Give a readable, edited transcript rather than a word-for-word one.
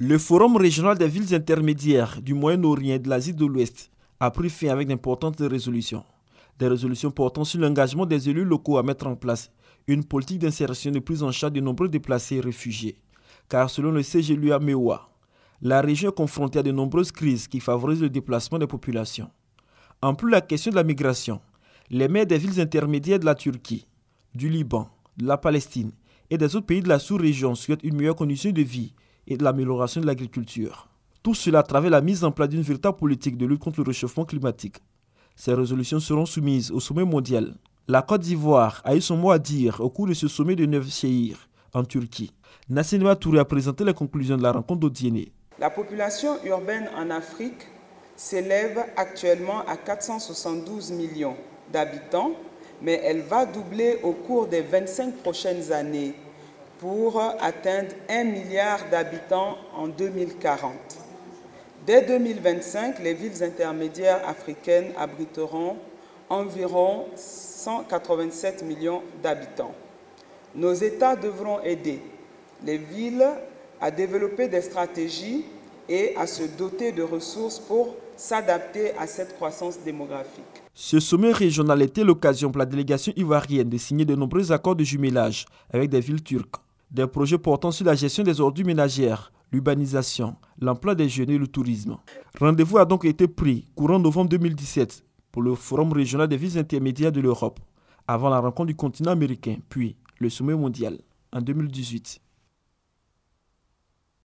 Le Forum régional des villes intermédiaires du Moyen-Orient et de l'Asie de l'Ouest a pris fin avec d'importantes résolutions. Des résolutions portant sur l'engagement des élus locaux à mettre en place une politique d'insertion et de prise en charge de nombreux déplacés et réfugiés. Car selon le CGLUA-MEOA, la région est confrontée à de nombreuses crises qui favorisent le déplacement des populations. En plus, la question de la migration, les maires des villes intermédiaires de la Turquie, du Liban, de la Palestine et des autres pays de la sous-région souhaitent une meilleure condition de vie et de l'amélioration de l'agriculture. Tout cela à travers la mise en place d'une véritable politique de lutte contre le réchauffement climatique. Ces résolutions seront soumises au sommet mondial. La Côte d'Ivoire a eu son mot à dire au cours de ce sommet de Nevşehir en Turquie. Nassimah Touré a présenté les conclusions de la rencontre d'Odiéné. La population urbaine en Afrique s'élève actuellement à 472 millions d'habitants, mais elle va doubler au cours des 25 prochaines années pour atteindre 1 milliard d'habitants en 2040. Dès 2025, les villes intermédiaires africaines abriteront environ 187 millions d'habitants. Nos États devront aider les villes à développer des stratégies et à se doter de ressources pour s'adapter à cette croissance démographique. Ce sommet régional était l'occasion pour la délégation ivoirienne de signer de nombreux accords de jumelage avec des villes turques. Des projets portant sur la gestion des ordures ménagères, l'urbanisation, l'emploi des jeunes et le tourisme. Rendez-vous a donc été pris courant novembre 2017 pour le Forum régional des villes intermédiaires de l'Europe, avant la rencontre du continent américain, puis le sommet mondial en 2018.